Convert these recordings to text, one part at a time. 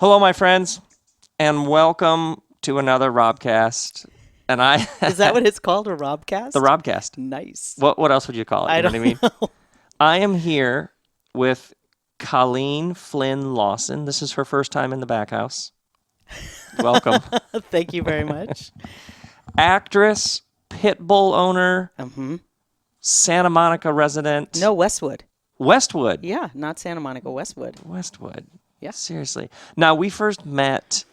Hello, my friends, and welcome to another RobCast. And Is that what it's called, a the RobCast? RobCast. Nice. What else would you call it? I You know what I mean? don't know. I am here with Colleen Flynn-Lawson. This is her first time in the back house. Welcome. Thank you very much. Actress, pit bull owner, hmm Santa Monica resident. No, Westwood. Westwood. Yeah, not Santa Monica, Westwood. Westwood. Yeah. Seriously. Now, we first met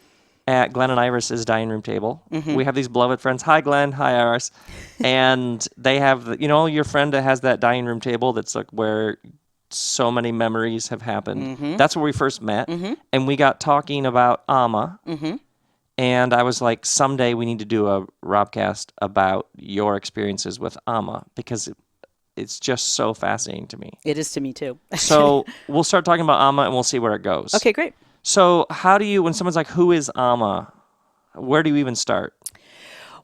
at Glenn and Iris's dining room table. We have these beloved friends. Hi, Glenn. Hi, Iris. And they have, your friend that has that dining room table that's like where so many memories have happened. That's where we first met. And we got talking about Amma. And I was like, someday we need to do a Robcast about your experiences with Amma because it's just so fascinating to me. It is to me, too. So we'll start talking about Amma and we'll see where it goes. Okay, great. So how do you, when someone's like, who is Amma? Where do you even start?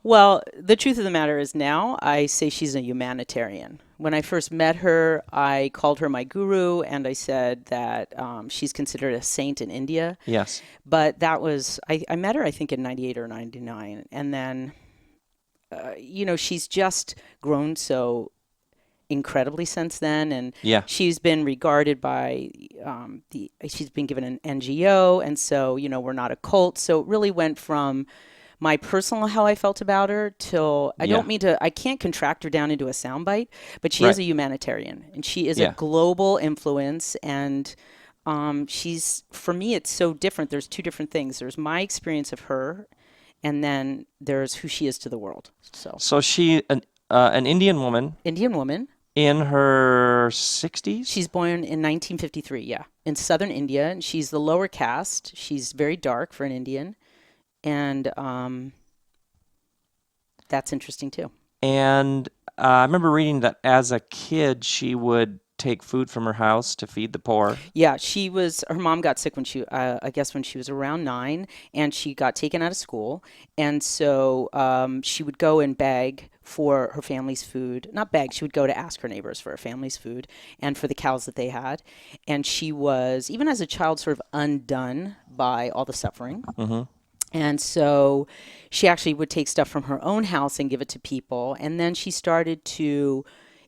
Well, the truth of the matter is now I say she's a humanitarian. When I first met her, I called her my guru, and I said that she's considered a saint in India. Yes. But that was, I met her, I think, in 98 or 99. And then, she's just grown so incredibly since then, and Yeah. she's been regarded by she's been given an NGO, and so we're not a cult. So it really went from my personal how I felt about her till I can't contract her down into a soundbite, but she is a humanitarian, and she is a global influence, and she's, for me, it's so different. There's two different things. There's my experience of her, and then there's who she is to the world. So she an Indian woman. Indian woman. In her 60s? She's born in 1953, yeah, in southern India, and she's the lower caste. She's very dark for an Indian, and that's interesting too. And I remember reading that as a kid, she would take food from her house to feed the poor. Yeah, her mom got sick when I guess when she was around 9, and she got taken out of school, and so she would go and beg for her family's food. Not beg, she would go to ask her neighbors for her family's food and for the cows that they had. And she was, even as a child, sort of undone by all the suffering. And so she actually would take stuff from her own house and give it to people. And then she started to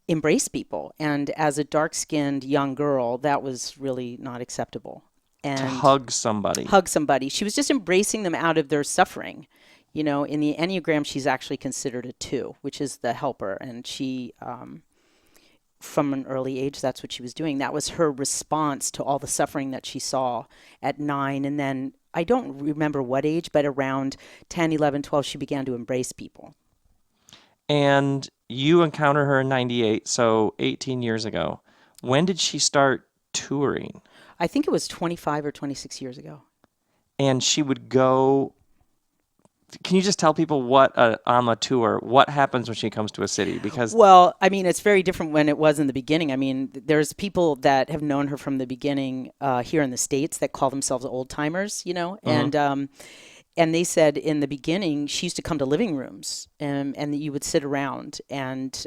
embrace people. And as a dark-skinned young girl, that was really not acceptable. And to hug somebody. She was just embracing them out of their suffering. In the Enneagram, she's actually considered a 2, which is the helper. And she, from an early age, that's what she was doing. That was her response to all the suffering that she saw at 9. And then, I don't remember what age, but around 10, 11, 12, she began to embrace people. And you encountered her in 98, so 18 years ago. When did she start touring? I think it was 25 or 26 years ago. And she would go... Can you just tell people what Amma tour, what happens when she comes to a city? Because well, I mean, it's very different when it was in the beginning. I mean, there's people that have known her from the beginning here in the States that call themselves old timers, and they said in the beginning she used to come to living rooms and you would sit around and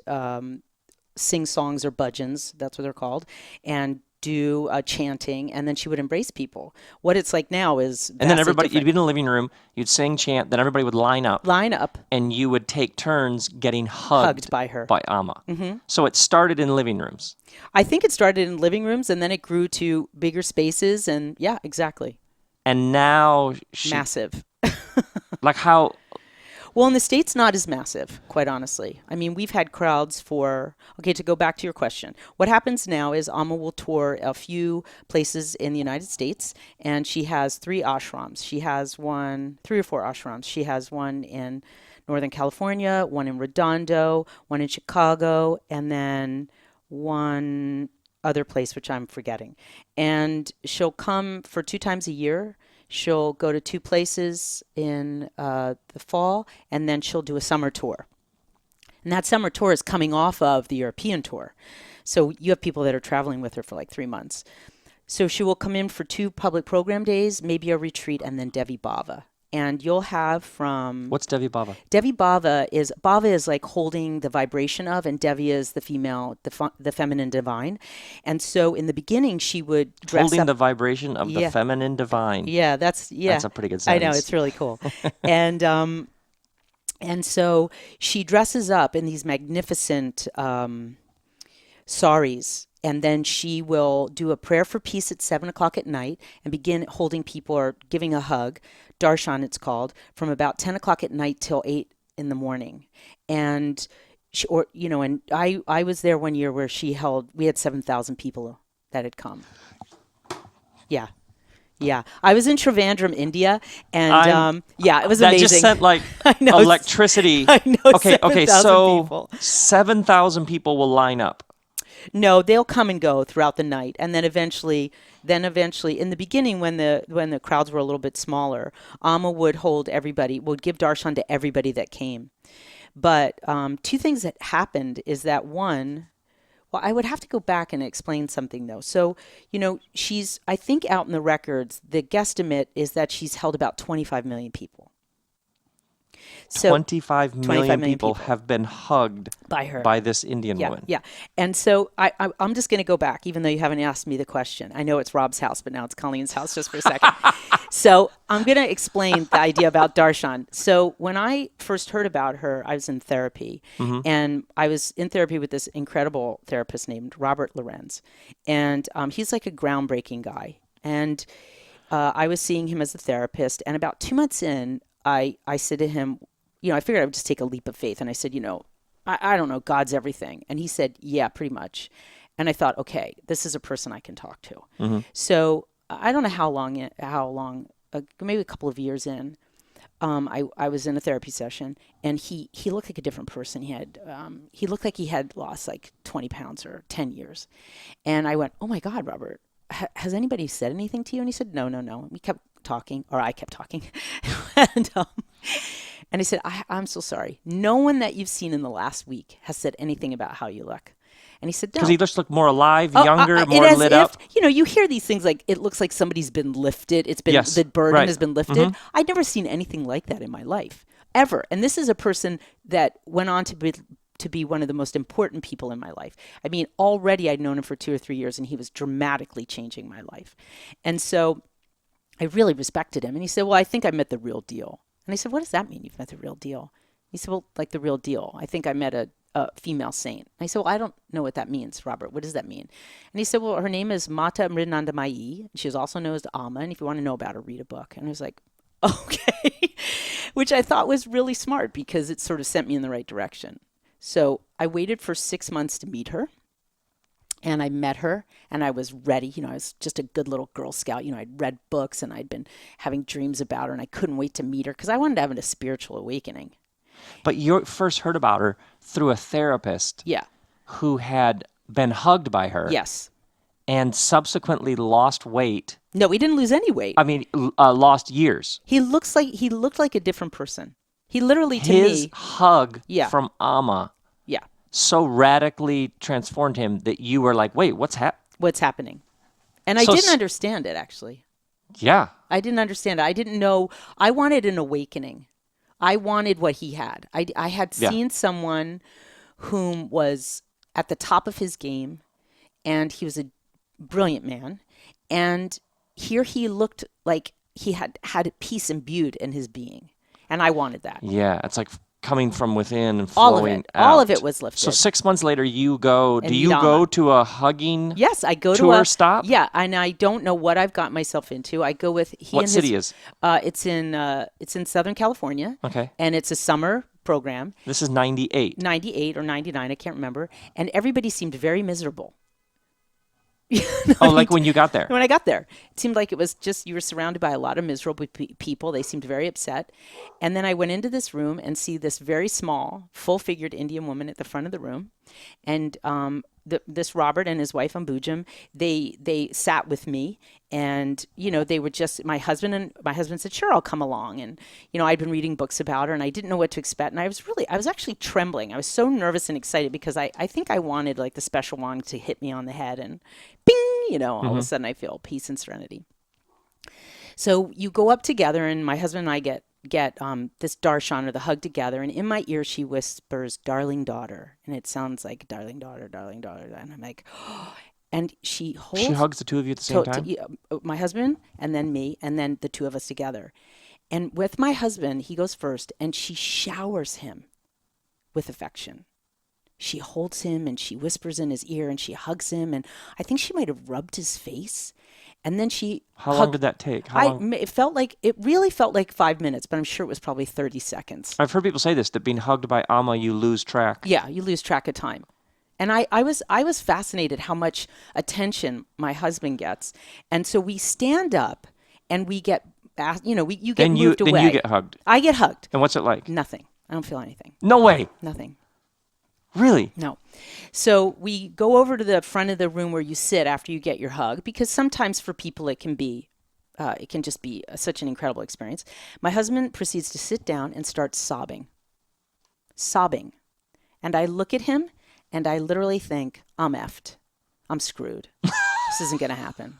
sing songs or bhajans, that's what they're called, and do chanting, and then she would embrace people. What it's like now is and then everybody, different. you'd be in the living room, you'd sing, chant, then everybody would line up, and you would take turns getting hugged by her, by Amma. So it started in living rooms. I think it started in living rooms, and then it grew to bigger spaces, and yeah, exactly. And now massive. Like how? Well, in the States, not as massive, quite honestly. I mean, we've had crowds okay, to go back to your question. What happens now is Amma will tour a few places in the United States, and she has 3 ashrams. She has 3 or 4 ashrams. She has one in Northern California, one in Redondo, one in Chicago, and then one other place, which I'm forgetting. And she'll come for 2 times a year. She'll go to 2 places in the fall, and then she'll do a summer tour. And that summer tour is coming off of the European tour. So you have people that are traveling with her for like 3 months. So she will come in for 2 public program days, maybe a retreat, and then Devi Bhava. and you'll have from What's Devi Bhava? Devi Bhava is like holding the vibration of, and Devi is the female, the feminine divine. And so in the beginning, she would dress Holding up. the vibration of the feminine divine. Yeah, that's a pretty good sentence. I know, it's really cool. And so she dresses up in these magnificent saris, and then she will do a prayer for peace at 7:00 at night and begin holding people or giving a hug. Darshan, it's called, from about 10:00 at night till 8 in the morning. And I was there one year where we had 7,000 people that had come. Yeah. Yeah. I was in Trivandrum, India, and it was amazing. That just sent like electricity. I know. Okay, so people. 7,000 people will line up. No, they'll come and go throughout the night, and then eventually, in the beginning, when the crowds were a little bit smaller, Amma would give darshan to everybody that came. But two things that happened is that one, well, I would have to go back and explain something though. So, she's, I think, out in the records, the guesstimate is that she's held about 25 million people. So 25 million people have been hugged by her, by this Indian woman. Yeah. And so I'm just going to go back, even though you haven't asked me the question. I know it's Rob's house, but now it's Colleen's house just for a second. So I'm going to explain the idea about darshan. So when I first heard about her, I was in therapy. And I was in therapy with this incredible therapist named Robert Lorenz. And he's like a groundbreaking guy. And I was seeing him as a therapist. And about 2 months in, I said to him, I figured I would just take a leap of faith. And I said, I don't know, God's everything. And he said, yeah, pretty much. And I thought, okay, this is a person I can talk to. So I don't know how long, maybe a couple of years in, I was in a therapy session, and he looked like a different person. He looked like he had lost like 20 pounds or 10 years. And I went, oh my God, Robert, has anybody said anything to you? And he said, no. We kept talking, or I kept talking. And I said, I'm so sorry. No one that you've seen in the last week has said anything about how you look. And he said, no. Because he just looked more alive, younger, more lit up. You hear these things like, it looks like somebody's been lifted. It's been, the burden has been lifted. I'd never seen anything like that in my life, ever. And this is a person that went on to be one of the most important people in my life. I mean, already I'd known him for 2 or 3 years, and he was dramatically changing my life. And so I really respected him. And he said, well, I think I met the real deal. And I said, what does that mean, you've met the real deal? He said, well, like the real deal. I think I met a female saint. And I said, well, I don't know what that means, Robert. What does that mean? And he said, well, her name is Mata Mridnandamayi. She is also known as Amma. And if you want to know about her, read a book. And I was like, okay, which I thought was really smart because it sort of sent me in the right direction. So I waited for 6 months to meet her. And I met her, and I was ready. I was just a good little Girl Scout. I'd read books, and I'd been having dreams about her, and I couldn't wait to meet her because I wanted to have a spiritual awakening. But you first heard about her through a therapist who had been hugged by her. Yes. And subsequently lost weight. No, he didn't lose any weight. I mean, lost years. He looked like a different person. He literally, to His me... hug from Amma so radically transformed him that you were like, wait, what's happening? And I didn't understand it, actually. Yeah. I didn't understand it. I didn't know. I wanted an awakening. I wanted what he had. I had seen someone whom was at the top of his game, and he was a brilliant man. And here he looked like he had peace imbued in his being. And I wanted that. Yeah, it's like coming from within and flowing out. All of it was lifted. So 6 months later, you go. Do you go to a hugging? Yes, I go tour to a stop. Yeah, and I don't know what I've got myself into. I go with What city is? It's in Southern California. Okay. And it's a summer program. This is 98. 98 or 99, I can't remember. And everybody seemed very miserable. Like when you got there? When I got there. It seemed like it was just, you were surrounded by a lot of miserable people. They seemed very upset. And then I went into this room and see this very small, full-figured Indian woman at the front of the room. And this Robert and his wife Ambujam, they sat with me, and they were just, my husband said, sure, I'll come along. And I'd been reading books about her, and I didn't know what to expect, and I was actually trembling. I was so nervous and excited because I think I wanted like the special wand to hit me on the head, and bing, all of a sudden I feel peace and serenity. So you go up together, and my husband and I get this darshan, or the hug, together, and in my ear she whispers, "Darling daughter," and it sounds like darling daughter, and I'm like, and she hugs the two of you at the same time? my husband, and then me, and then the two of us together. And with my husband, he goes first, and she showers him with affection. She holds him, and she whispers in his ear, and she hugs him, and I think she might have rubbed his face. And then she How long did that take? It really felt like 5 minutes, but I'm sure it was probably 30 seconds. I've heard people say this, that being hugged by Amma, you lose track. Yeah, you lose track of time. And I was fascinated how much attention my husband gets. And so we stand up, and we get asked, you get moved away. Then you get hugged. I get hugged. And what's it like? Nothing. I don't feel anything. No way. Nothing. Really? No. So we go over to the front of the room where you sit after you get your hug, because sometimes for people it can just be such an incredible experience. My husband proceeds to sit down and starts sobbing. And I look at him, and I literally think, I'm effed. I'm screwed. This isn't going to happen.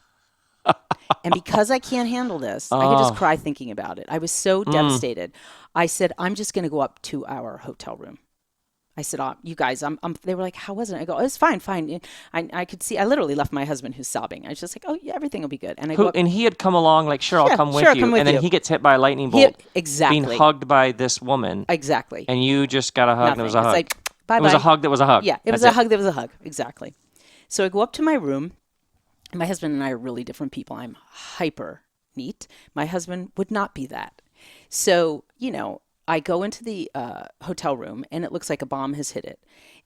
And because I can't handle this, I could just cry thinking about it. I was so devastated. I said, I'm just going to go up to our hotel room. I said, you guys, they were like, how was it? I go, oh, it's fine. I could see, I literally left my husband who's sobbing. I was just like, oh yeah, everything will be good. And and he had come along like, sure, I'll come with you. And then he gets hit by a lightning bolt. Exactly. Being hugged by this woman. Exactly. And you just got a hug. And it was a hug. It's like, bye-bye. It was a hug that was a hug. Yeah, it was a hug that was a hug. Exactly. So I go up to my room. My husband and I are really different people. I'm hyper neat. My husband would not be that. So, I go into the hotel room, and it looks like a bomb has hit it.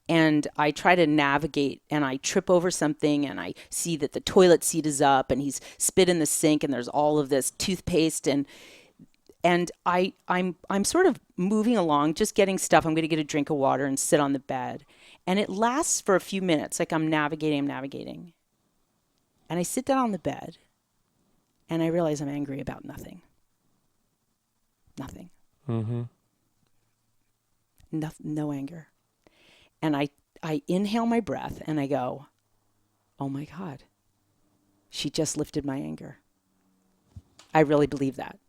And I try to navigate, and I trip over something, and I see that the toilet seat is up, and he's spit in the sink, and there's all of this toothpaste, and I'm sort of moving along, just getting stuff. I'm going to get a drink of water and sit on the bed. And it lasts for a few minutes, like I'm navigating. And I sit down on the bed, and I realize I'm angry about nothing. Nothing. Mm-hmm. No anger. And I inhale my breath, and I go, oh my God, she just lifted my anger. I really believe that.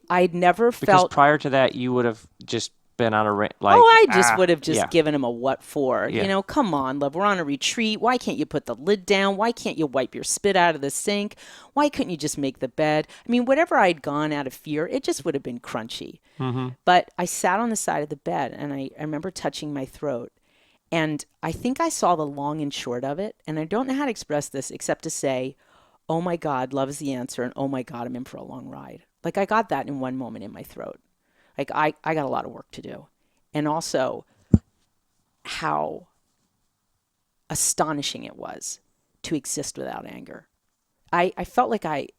I'd never felt... Because prior to that, you would have just been on a like. I just would have just given him a what for. Yeah. Come on, love. We're on a retreat. Why can't you put the lid down? Why can't you wipe your spit out of the sink? Why couldn't you just make the bed? I mean, whatever I'd gone out of fear, it just would have been crunchy. Mm-hmm. But I sat on the side of the bed, and I remember touching my throat. And I think I saw the long and short of it. And I don't know how to express this except to say, oh my God, love is the answer. And oh my God, I'm in for a long ride. Like I got that in one moment in my throat. Like I got a lot of work to do. And also how astonishing it was to exist without anger. I felt like I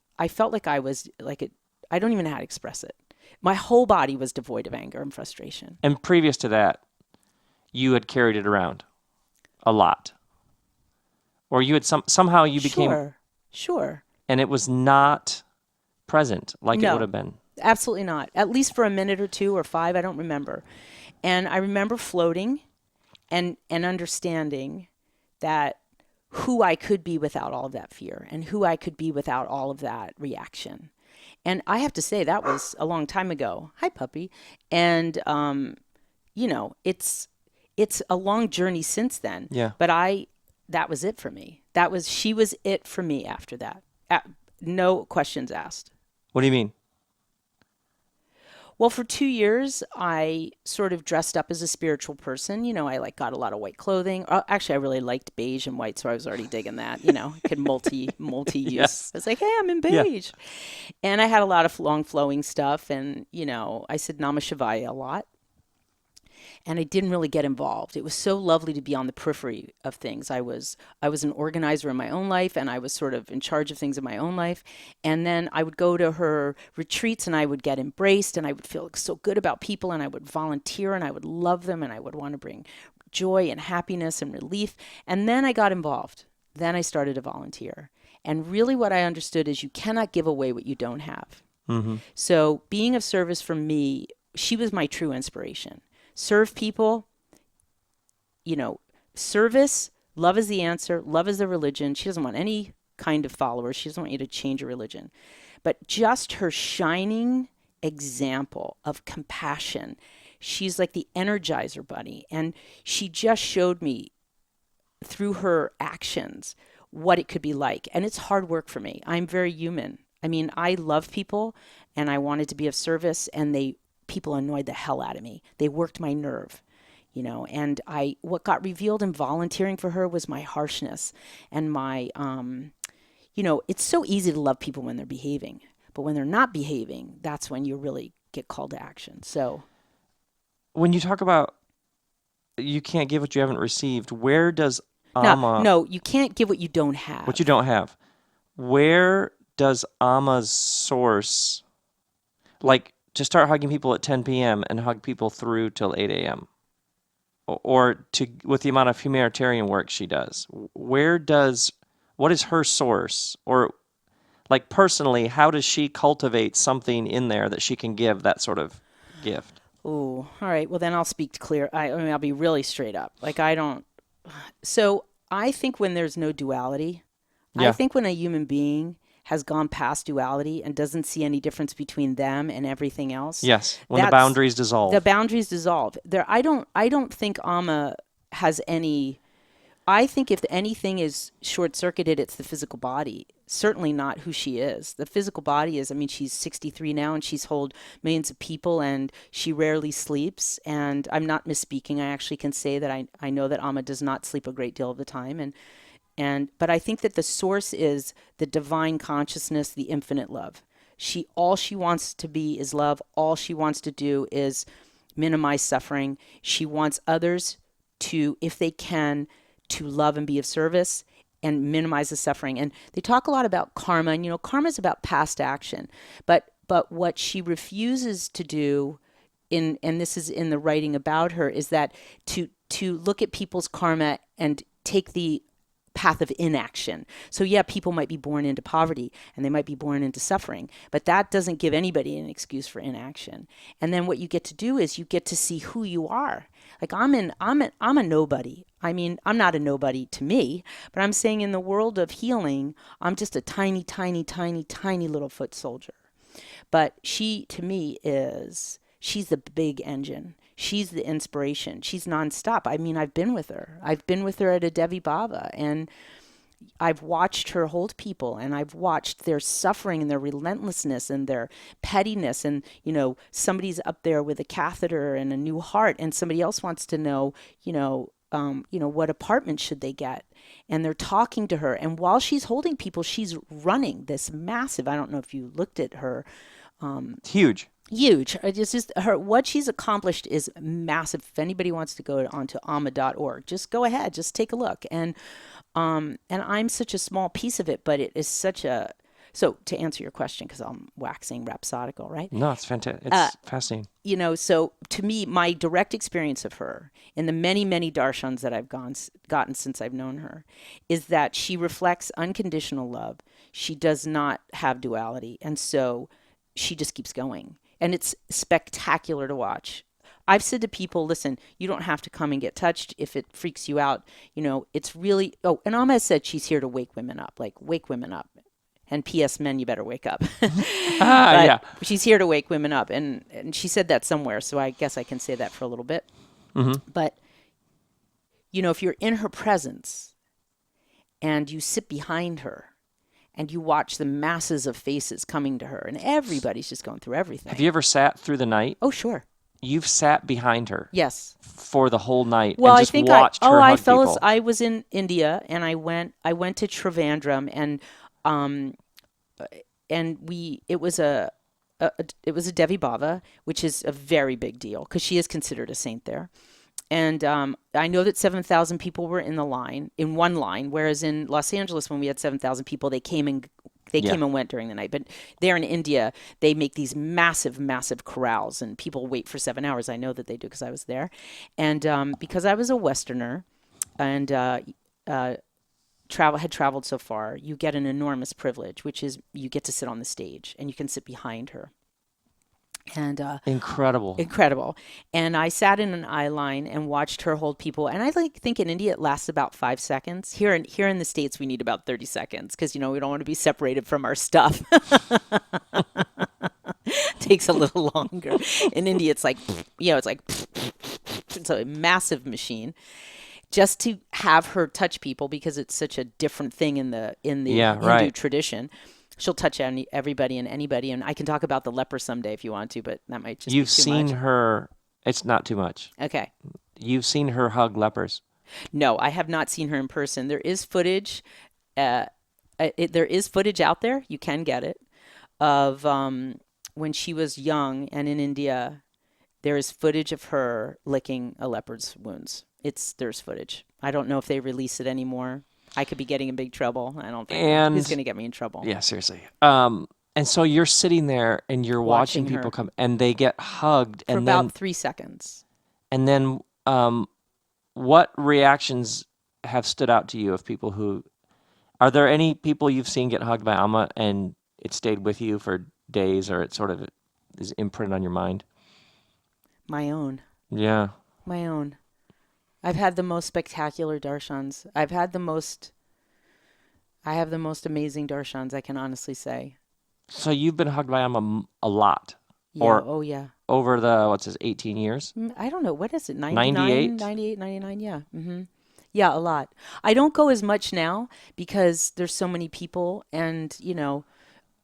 was like it. I don't even know how to express it. My whole body was devoid of anger and frustration. And previous to that, you had carried it around a lot. Or you had somehow you became... Sure. And it was not present like it would have been. Absolutely not. At least for a minute or 2 or 5, I don't remember. And I remember floating and understanding that who I could be without all of that fear and who I could be without all of that reaction. And I have to say that was a long time ago. Hi, puppy. And, it's a long journey since then. Yeah. But that was it for me. She was it for me after that. No questions asked. What do you mean? Well, for 2 years, I sort of dressed up as a spiritual person. I got a lot of white clothing. Actually, I really liked beige and white, so I was already digging that. Could multi-use. Yes. I was like, hey, I'm in beige. Yeah. And I had a lot of long flowing stuff. And, I said Namah Shivaya a lot. And I didn't really get involved. It was so lovely to be on the periphery of things. I was an organizer in my own life, and I was sort of in charge of things in my own life. And then I would go to her retreats, and I would get embraced, and I would feel so good about people, and I would volunteer, and I would love them, and I would want to bring joy and happiness and relief. And then I got involved. Then I started to volunteer. And really what I understood is you cannot give away what you don't have. Mm-hmm. So being of service for me, she was my true inspiration. Serve people, service, love is the answer, love is the religion. She doesn't want any kind of followers. She doesn't want you to change your religion. but just her shining example of compassion. She's like the Energizer Bunny, and she just showed me through her actions what it could be like. And it's hard work for me. I'm very human. I mean, I love people and I wanted to be of service, and people annoyed the hell out of me. They worked my nerve, and what got revealed in volunteering for her was my harshness and my, it's so easy to love people when they're behaving, but when they're not behaving, that's when you really get called to action. So when you talk about you can't give what you haven't received, where does Amma... No, you can't give what you don't have. What you don't have. Where does Amma's source, like to start hugging people at 10 p.m. and hug people through till 8 a.m., or with the amount of humanitarian work she does, what is her source? Or like personally, how does she cultivate something in there that she can give that sort of gift? Oh, all right. Well, then I'll speak clear. I'll be really straight up. So I think when there's no duality, I think when a human being has gone past duality and doesn't see any difference between them and everything else. Yes, when the boundaries dissolve. The boundaries dissolve. I don't think Amma has any. I think if anything is short-circuited, it's the physical body. Certainly not who she is. The physical body is, she's 63 now and she's held millions of people and she rarely sleeps. And I'm not misspeaking. I actually can say that I know that Amma does not sleep a great deal of the time. But I think that the source is the divine consciousness, the infinite love. All she wants to be is love. All she wants to do is minimize suffering. She wants others to, if they can, to love and be of service and minimize the suffering. And they talk a lot about karma, and karma is about past action. But what she refuses to do, and this is in the writing about her, is that to look at people's karma and take the path of inaction. So yeah, people might be born into poverty and they might be born into suffering, but that doesn't give anybody an excuse for inaction. And then what you get to do is you get to see who you are. Like I'm a nobody. I'm not a nobody to me, but I'm saying in the world of healing, I'm just a tiny, tiny, tiny, tiny little foot soldier. But she, to me, she's the big engine. She's the inspiration. She's nonstop. I've been with her. I've been with her at a Devi Baba, and I've watched her hold people, and I've watched their suffering and their relentlessness and their pettiness. And, somebody's up there with a catheter and a new heart, and somebody else wants to know, what apartment should they get? And they're talking to her. And while she's holding people, she's running this massive, I don't know if you looked at her. Huge. It's just what she's accomplished is massive. If anybody wants to go onto amma.org, just go ahead, just take a look. And I'm such a small piece of it, but it is such a. So to answer your question, because I'm waxing rhapsodical, right? No, it's fantastic. It's fascinating. So to me, my direct experience of her in the many, many darshans that I've gotten since I've known her is that she reflects unconditional love. She does not have duality. And so she just keeps going. And it's spectacular to watch. I've said to people, listen, you don't have to come and get touched if it freaks you out. It's really, and Amma has said she's here to wake women up, like wake women up. And P.S. men, you better wake up. Yeah. She's here to wake women up. And she said that somewhere, so I guess I can say that for a little bit. Mm-hmm. But, if you're in her presence and you sit behind her, and you watch the masses of faces coming to her, and everybody's just going through everything. Have you ever sat through the night? Oh, sure. You've sat behind her. Yes. For the whole night. Well, and just watched her hug people. I was in India, and I went to Trivandrum, and it was a Devi Bhava, which is a very big deal because she is considered a saint there. And I know that 7,000 people were in one line, whereas in Los Angeles, when we had 7,000 people, they came and went during the night. But there in India, they make these massive, massive corrals, and people wait for 7 hours. I know that they do because I was there. And because I was a Westerner and had traveled so far, you get an enormous privilege, which is you get to sit on the stage and you can sit behind her. And Incredible. incredible. And I sat in an eye line and watched her hold people. And I think in India it lasts about 5 seconds. Here in the States we need about 30 seconds because we don't want to be separated from our stuff. Takes a little longer. In India it's like it's like it's a massive machine. Just to have her touch people because it's such a different thing in the Hindu tradition. She'll touch everybody and anybody, and I can talk about the leper someday if you want to, but that might just You've be too seen much. her. It's not too much. Okay. You've seen her hug lepers. No, I have not seen her in person. There is footage. There is footage out there. You can get it of when she was young and in India. There is footage of her licking a leopard's wounds. There's footage. I don't know if they release it anymore. I could be getting in big trouble. I don't think who's going to get me in trouble. Yeah, seriously. And so you're sitting there and you're watching people come and they get hugged for about 3 seconds. And then what reactions have stood out to you of people who are there any people you've seen get hugged by Amma and it stayed with you for days or it sort of is imprinted on your mind? My own. Yeah. My own. I've had the most spectacular darshans. I have the most amazing darshans, I can honestly say. So you've been hugged by Amma a lot? Yeah, yeah. Over the, 18 years? I don't know. What is it? 98, 99, yeah. Mm-hmm. Yeah, a lot. I don't go as much now because there's so many people and,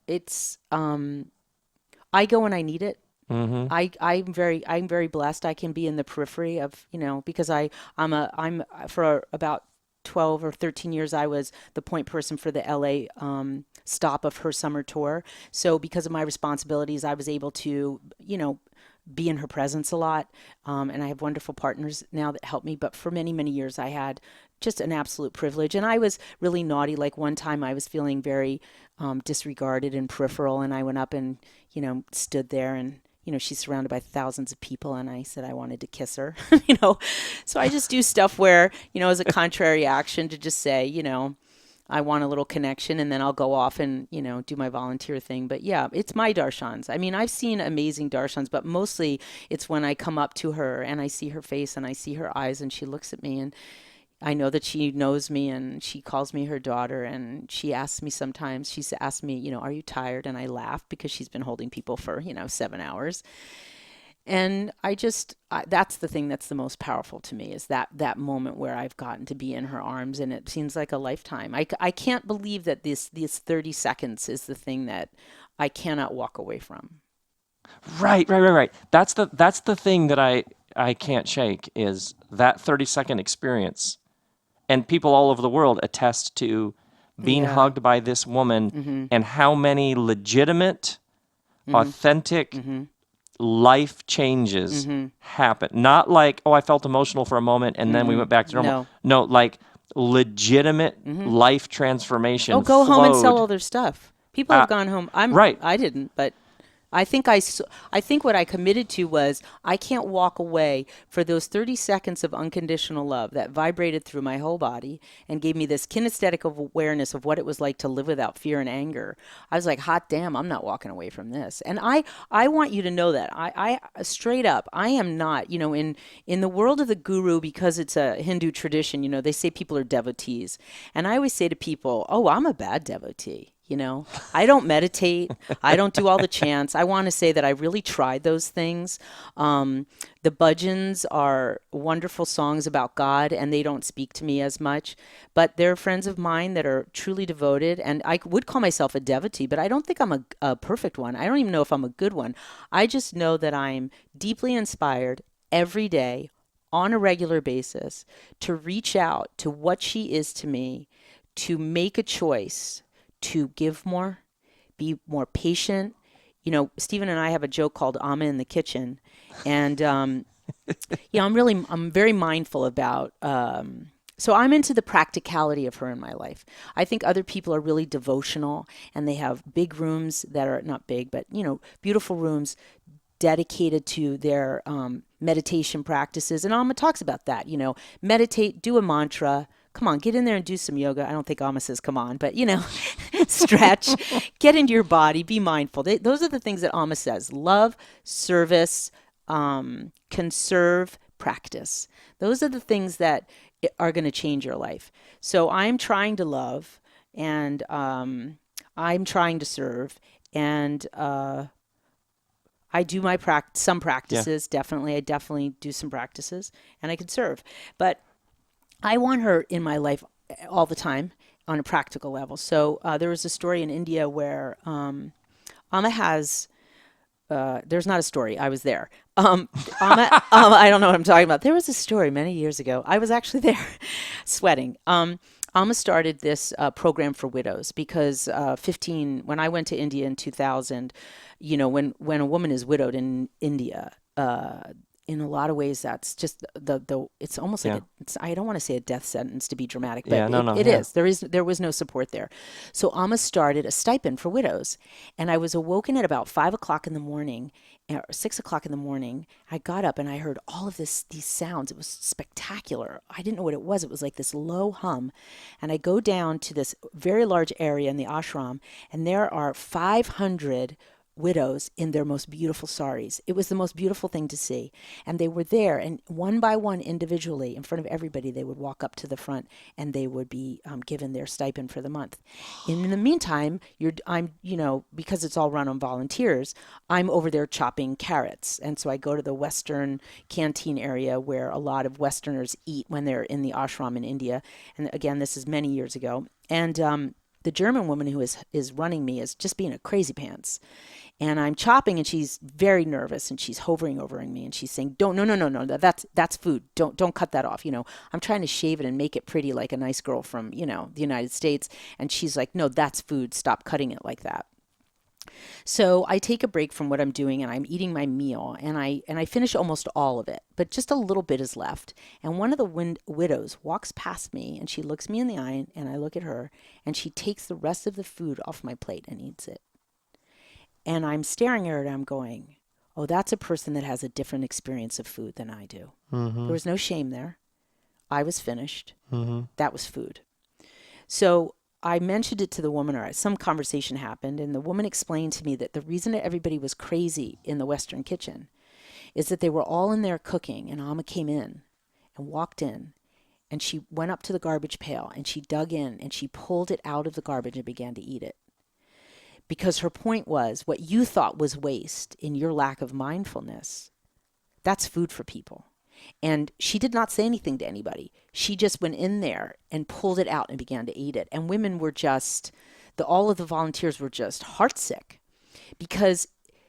it's, I go when I need it. Mm-hmm. I'm very blessed. I can be in the periphery of, because I'm for about 12 or 13 years, I was the point person for the LA stop of her summer tour. So because of my responsibilities, I was able to, be in her presence a lot. And I have wonderful partners now that help me. But for many, many years, I had just an absolute privilege. And I was really naughty. Like one time I was feeling very disregarded and peripheral. And I went up and, stood there and, she's surrounded by thousands of people and I said I wanted to kiss her, So I just do stuff where, as a contrary action to just say, I want a little connection and then I'll go off and, do my volunteer thing. But yeah, it's my darshans. I mean, I've seen amazing darshans, but mostly it's when I come up to her and I see her face and I see her eyes and she looks at me and I know that she knows me and she calls me her daughter and she asks me sometimes, she's asked me, are you tired? And I laugh because she's been holding people for, 7 hours. And that's the thing that's the most powerful to me is that moment where I've gotten to be in her arms and it seems like a lifetime. I can't believe that this 30 seconds is the thing that I cannot walk away from. Right. That's the thing that I can't shake is that 30-second experience. And people all over the world attest to being hugged by this woman and how many legitimate, authentic life changes happen. Not like, I felt emotional for a moment and then we went back to normal. No, like legitimate life transformation. Go home and sell all their stuff. People have gone home. I didn't, but I think what I committed to was I can't walk away for those 30 seconds of unconditional love that vibrated through my whole body and gave me this kinesthetic of awareness of what it was like to live without fear and anger. I was like, hot damn, I'm not walking away from this. And I want you to know that I straight up, I am not, in the world of the guru, because it's a Hindu tradition, they say people are devotees. And I always say to people, I'm a bad devotee. I don't meditate. I don't do all the chants. I want to say that I really tried those things. The bhajans are wonderful songs about God, and they don't speak to me as much. But there are friends of mine that are truly devoted, and I would call myself a devotee, but I don't think I'm a perfect one. I don't even know if I'm a good one. I just know that I'm deeply inspired every day on a regular basis to reach out to what she is to me, to make a choice to give more, be more patient. Stephen and I have a joke called Amma in the kitchen. And, I'm very mindful about, so I'm into the practicality of her in my life. I think other people are really devotional and they have big rooms that are not big, but, beautiful rooms dedicated to their meditation practices. And Amma talks about that, meditate, do a mantra, come on, get in there and do some yoga. I don't think Amma says come on, but stretch, get into your body, be mindful. Those are the things that Amma says: love, service, conserve, practice. Those are the things that are going to change your life. So I'm trying to love, and I'm trying to serve, and I do my some practices. Definitely, I definitely do some practices, and I can serve. But I want her in my life all the time on a practical level. So there was a story in India where Amma has. There's not a story. I was there. Amma, I don't know what I'm talking about. There was a story many years ago. I was actually there, sweating. Amma started this program for widows because when I went to India in 2000, when a woman is widowed in India, in a lot of ways, that's just it's almost like I don't want to say a death sentence to be dramatic, but it is. There was no support there. So Amma started a stipend for widows, and I was awoken at about 5 o'clock in the morning, or 6 o'clock in the morning. I got up and I heard all of these sounds. It was spectacular. I didn't know what it was. It was like this low hum, and I go down to this very large area in the ashram, and there are 500 widows in their most beautiful saris. It was the most beautiful thing to see. And they were there, and one by one, individually, in front of everybody, they would walk up to the front and they would be given their stipend for the month. In the meantime, because it's all run on volunteers, I'm over there chopping carrots. And so I go to the Western canteen area where a lot of Westerners eat when they're in the ashram in India. And again, this is many years ago. And the German woman who is running me is just being a crazy pants. And I'm chopping, and she's very nervous, and she's hovering over me, and she's saying, no, that's food. Don't cut that off. I'm trying to shave it and make it pretty like a nice girl from, the United States. And she's like, no, that's food. Stop cutting it like that. So I take a break from what I'm doing, and I'm eating my meal, and I finish almost all of it, but just a little bit is left. And one of the widows walks past me, and she looks me in the eye, and I look at her, and she takes the rest of the food off my plate and eats it. And I'm staring at her, and I'm going, oh, that's a person that has a different experience of food than I do. Mm-hmm. There was no shame there. I was finished. Mm-hmm. That was food. So I mentioned it to the woman, or some conversation happened, and the woman explained to me that the reason that everybody was crazy in the Western kitchen is that they were all in there cooking, and Amma came in and walked in, and she went up to the garbage pail, and she dug in, and she pulled it out of the garbage and began to eat it. Because her point was, what you thought was waste in your lack of mindfulness, that's food for people. And she did not say anything to anybody. She just went in there and pulled it out and began to eat it. And women were all of the volunteers were just heartsick.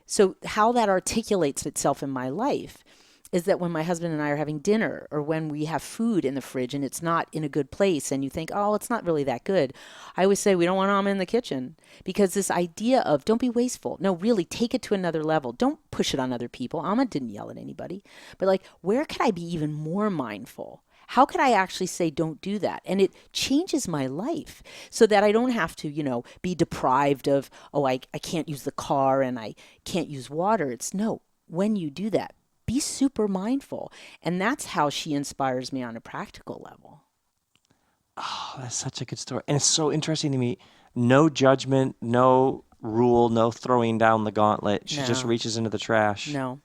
So how that articulates itself in my life is that when my husband and I are having dinner, or when we have food in the fridge and it's not in a good place and you think, oh, it's not really that good, I always say we don't want Amma in the kitchen, because this idea of don't be wasteful. No, really take it to another level. Don't push it on other people. Amma didn't yell at anybody, but where could I be even more mindful? How could I actually say don't do that? And it changes my life so that I don't have to, be deprived of, I can't use the car and I can't use water. It's no, when you do that, be super mindful. And that's how she inspires me on a practical level. Oh, that's such a good story. And it's so interesting to me. No judgment, no rule, no throwing down the gauntlet. She just reaches into the trash. No.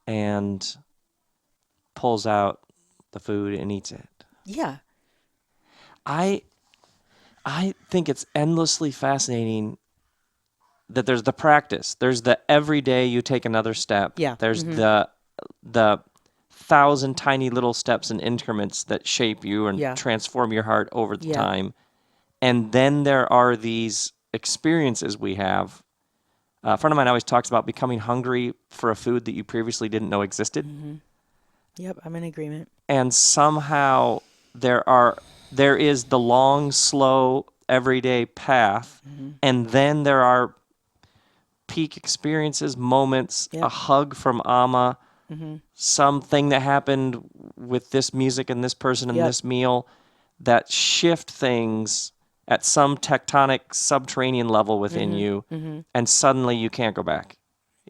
And pulls out the food and eats it. Yeah. I think it's endlessly fascinating that there's the practice. There's the every day you take another step. Yeah. There's the 1,000 tiny little steps and increments that shape you and transform your heart over the time. And then there are these experiences we have. A friend of mine always talks about becoming hungry for a food that you previously didn't know existed. Mm-hmm. Yep, I'm in agreement. And somehow there is the long, slow, everyday path, and then there are peak experiences, moments, a hug from Amma, something that happened with this music and this person and this meal that shift things at some tectonic subterranean level within you, and suddenly you can't go back.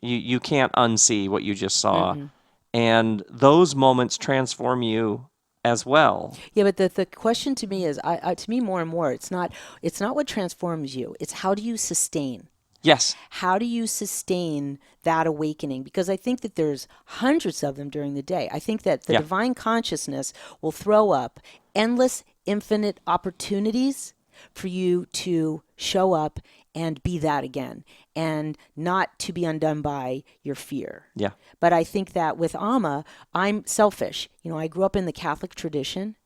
You can't unsee what you just saw. And those moments transform you as well. Yeah, but the question to me is, to me more and more, it's not what transforms you. It's how do you sustain? Yes. How do you sustain that awakening? Because I think that there's hundreds of them during the day. I think that the divine consciousness will throw up endless, infinite opportunities for you to show up and be that again, and not to be undone by your fear. Yeah. But I think that with Amma, I'm selfish. I grew up in the Catholic tradition,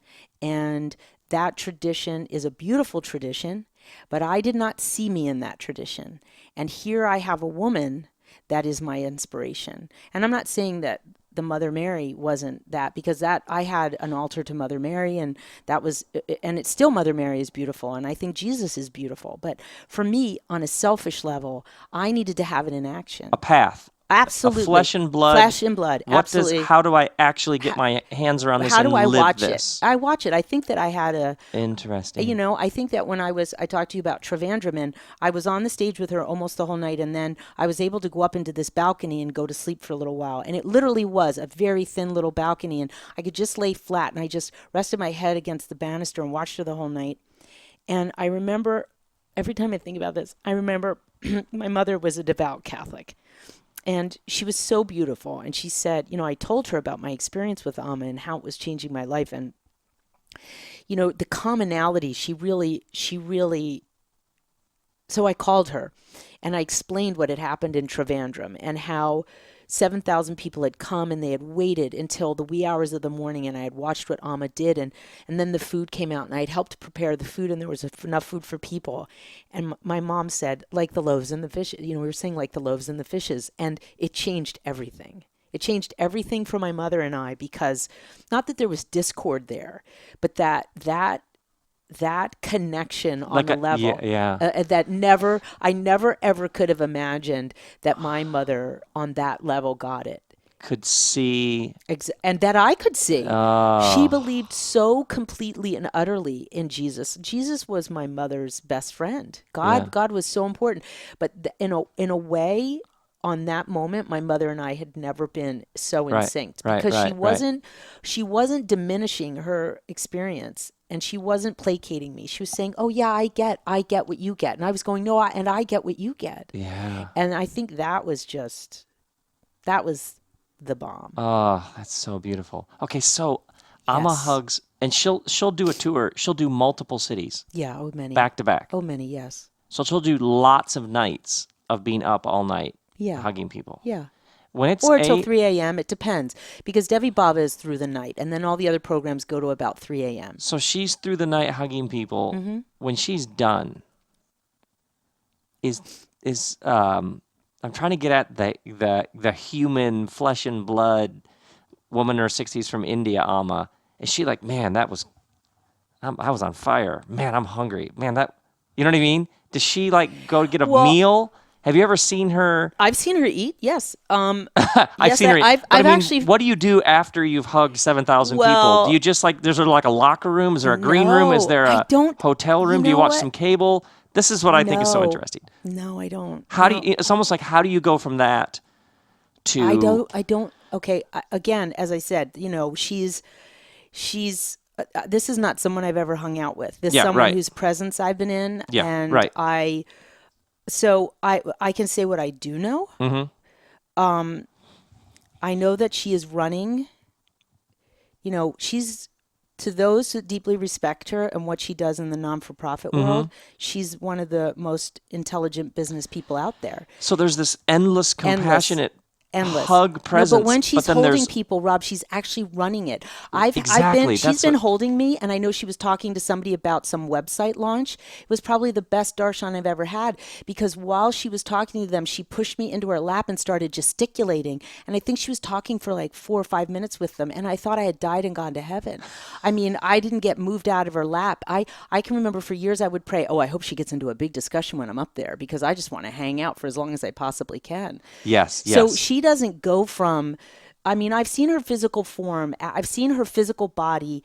and that tradition is a beautiful tradition, but I did not see me in that tradition. And here I have a woman that is my inspiration. And I'm not saying that the Mother Mary wasn't that, because that I had an altar to Mother Mary, and it's still, Mother Mary is beautiful, and I think Jesus is beautiful. But for me, on a selfish level, I needed to have it in action. A path. Absolutely. A flesh and blood. Flesh and blood. Absolutely. How do I actually get my hands around this How and do I live watch this? it? I watch it. I think that I had Interesting. I think that when I talked to you about Trivandrum, and I was on the stage with her almost the whole night, and then I was able to go up into this balcony and go to sleep for a little while. And it literally was a very thin little balcony, and I could just lay flat, and I just rested my head against the banister and watched her the whole night. And I remember, every time I think about this, I remember my mother was a devout Catholic. And she was so beautiful. And she said, I told her about my experience with Amma and how it was changing my life. And, the commonality, she really, so I called her and I explained what had happened in Trivandrum and how 7,000 people had come and they had waited until the wee hours of the morning, and I had watched what Amma did, and then the food came out, and I had helped prepare the food, and there was enough food for people. And my mom said, like the loaves and the fishes, we were saying like the loaves and the fishes, and it changed everything. It changed everything for my mother and I, because not that there was discord there, but that connection on the level that I never ever could have imagined that my mother on that level got it. Could see. And that I could see. She believed so completely and utterly in Jesus. Jesus was my mother's best friend. God was so important. But in a way, on that moment, my mother and I had never been so in sync, because she wasn't diminishing her experience, and she wasn't placating me. She was saying, "Oh yeah, I get what you get," and I was going, "No, I get what you get." Yeah. And I think that was the bomb. Oh, that's so beautiful. Okay, so Amma hugs, and she'll do a tour. She'll do multiple cities. Yeah, many. Back to back. Many, yes. So she'll do lots of nights of being up all night. Yeah. Hugging people. Yeah. When it's till 3 a.m. It depends, because Devi Baba is through the night, and then all the other programs go to about 3 a.m. So she's through the night hugging people. Mm-hmm. When she's done, I'm trying to get at the human flesh and blood woman in her 60s from India, Amma. Is she like, man, I was on fire. Man, I'm hungry. Man, you know what I mean? Does she like go get a meal? Have you ever seen her? I've seen her eat. Yes. I've seen her eat. I've actually. What do you do after you've hugged 7,000 people? Do you just there's like a locker room? Is there a green room? Is there a hotel room? Do you watch some cable? This is what I think is so interesting. No, I don't. It's almost like, how do you go from that to? I don't. Okay. Again, as I said, she's. This is not someone I've ever hung out with. This is someone whose presence I've been in. Yeah. And right. So I can say what I do know. Mm-hmm. I know that she is running. She's, to those who deeply respect her and what she does in the non-for-profit world, she's one of the most intelligent business people out there. So there's this endless, compassionate hug presence. No, but when she's holding people, Rob, she's actually running it. She's been holding me, and I know she was talking to somebody about some website launch. It was probably the best darshan I've ever had, because while she was talking to them, she pushed me into her lap and started gesticulating. And I think she was talking for like 4 or 5 minutes with them, and I thought I had died and gone to heaven. I mean, I didn't get moved out of her lap. I can remember for years I would pray, I hope she gets into a big discussion when I'm up there, because I just want to hang out for as long as I possibly can. Yes. So she doesn't go from, I've seen her physical form. I've seen her physical body.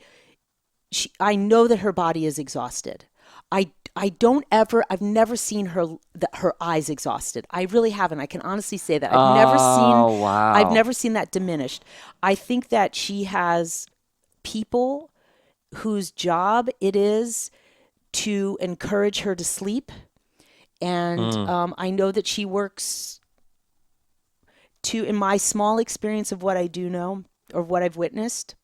I know that her body is exhausted. I've never seen her eyes exhausted. I really haven't. I can honestly say that. I've never seen that diminished. I think that she has people whose job it is to encourage her to sleep. And I know that she works in my small experience of what I do know or what I've witnessed.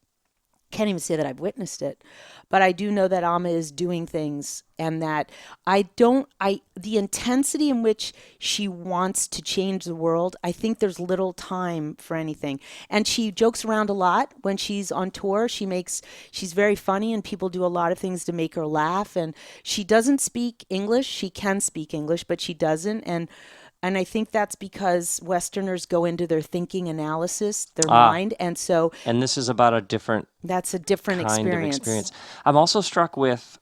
Can't even say that I've witnessed it, but I do know that Amma is doing things, and that the intensity in which she wants to change the world, I think there's little time for anything. And she jokes around a lot when she's on tour. She's very funny, and people do a lot of things to make her laugh. And she doesn't speak English. She can speak English, but she doesn't. And I think that's because Westerners go into their thinking analysis, their mind. And so... And this is about a different... That's a different kind experience. of experience. I'm also struck with,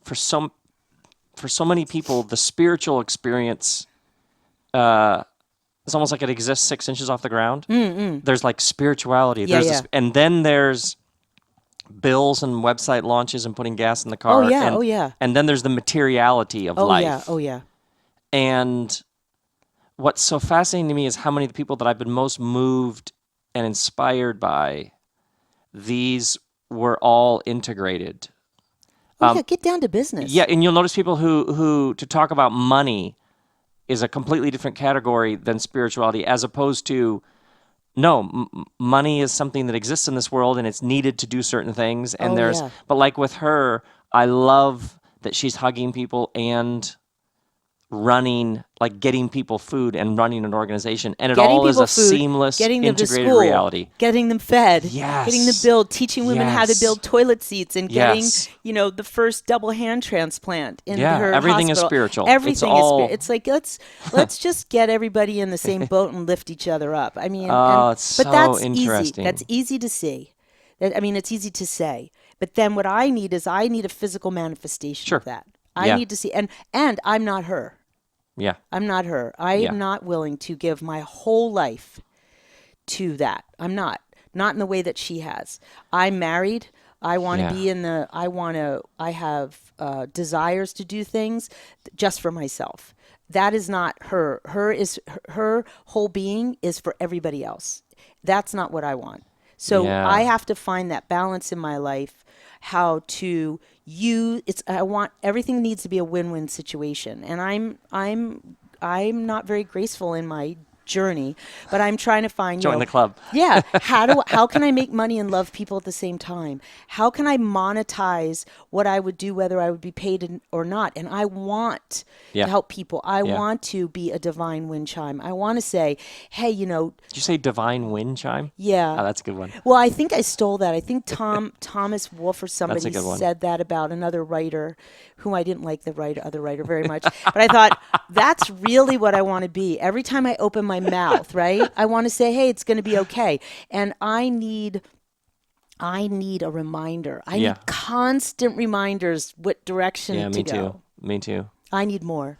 for so many people, the spiritual experience, it's almost like it exists 6 inches off the ground. There's like spirituality. And then there's bills and website launches and putting gas in the car. And then there's the materiality of life. And what's so fascinating to me is how many of the people that I've been most moved and inspired by, these were all integrated. Get down to business. Yeah, and you'll notice people who to talk about money is a completely different category than spirituality, as opposed to, no, money is something that exists in this world and it's needed to do certain things. And but like with her, I love that she's hugging people and running, like getting people food and running an organization, and it all is a seamless, integrated reality. Getting them fed, yes, getting them built, teaching women how to build toilet seats, and getting the first double hand transplant in her everything hospital. Is spiritual. Everything is spiritual. It's like let's just get everybody in the same boat and lift each other up. I mean, but that's interesting. That's easy to see. It's easy to say. But then what I need is a physical manifestation of that. I need to see, and I'm not her. Yeah. I'm not her. I am not willing to give my whole life to that. I'm not. Not in the way that she has. I'm married. I want to be I have desires to do things just for myself. That is not her. Her whole being is for everybody else. That's not what I want. So I have to find that balance in my life, how to everything needs to be a win-win situation. And I'm not very graceful in my journey, but I'm trying to find join the club. How can I make money and love people at the same time? How can I monetize what I would do, whether I would be paid or not? And I want to help people. I want to be a divine wind chime. I want to say, hey, Did you say divine wind chime? Yeah. Oh, that's a good one. Well, I think I stole that. I think Thomas Wolfe or somebody said that about another writer, whom I didn't like other writer very much. But I thought, that's really what I want to be. Every time I open my mouth, right? I want to say, hey, it's going to be okay. And I need a reminder. I need constant reminders what direction to go. Me too. I need more.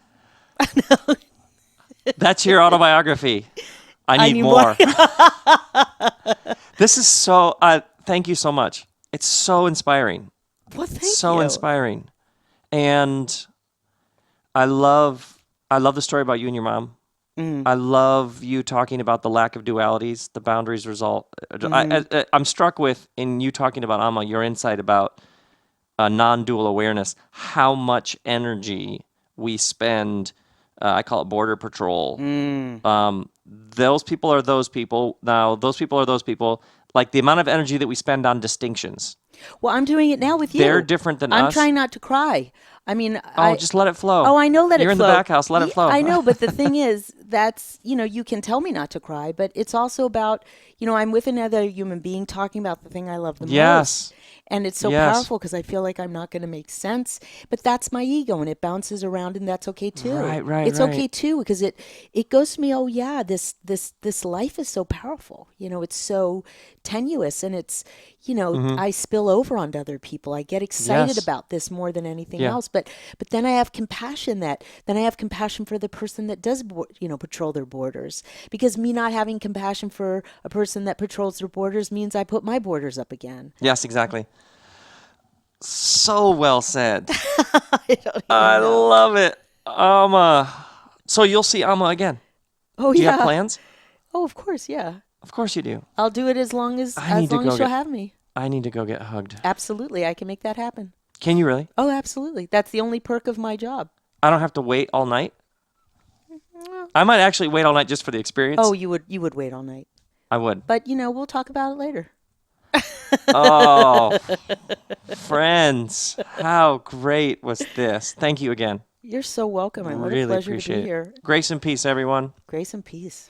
That's your autobiography. I need more. This is so, thank you so much. It's so inspiring. Well, thank you. So inspiring. And I love the story about you and your mom. I love you talking about the lack of dualities, the boundaries result. I'm struck with, in you talking about Amma, your insight about non-dual awareness, how much energy we spend, I call it border patrol. Those people are those people. Now, those people are those people. Like the amount of energy that we spend on distinctions. Well, I'm doing it now with you. They're different than us. I'm trying not to cry. I mean, just let it flow. Oh, I know, let it flow. You're in the back house, let it flow. I know, but the thing is, that's, you can tell me not to cry, but it's also about, I'm with another human being talking about the thing I love the most. And it's so powerful because I feel like I'm not going to make sense, but that's my ego and it bounces around, and that's okay too. Right. It's okay too, because it goes to me, oh yeah, this life is so powerful. It's so tenuous, and it's, I spill over onto other people. I get excited about this more than anything else. But then I have compassion for the person that does, patrol their borders, because me not having compassion for a person that patrols their borders means I put my borders up again. Yes, exactly. So well said. I love it. Amma. So you'll see Amma again. Oh, do you have plans? Oh, of course, yeah. Of course you do. I'll do it as long as she'll have me. I need to go get hugged. Absolutely. I can make that happen. Can you really? Oh, absolutely. That's the only perk of my job. I don't have to wait all night? I might actually wait all night just for the experience. Oh, you would wait all night. I would. But, we'll talk about it later. Oh, friends, how great was this? Thank you again. You're so welcome. And what Really a pleasure to appreciate be it. here. Grace and peace, everyone. Grace and peace.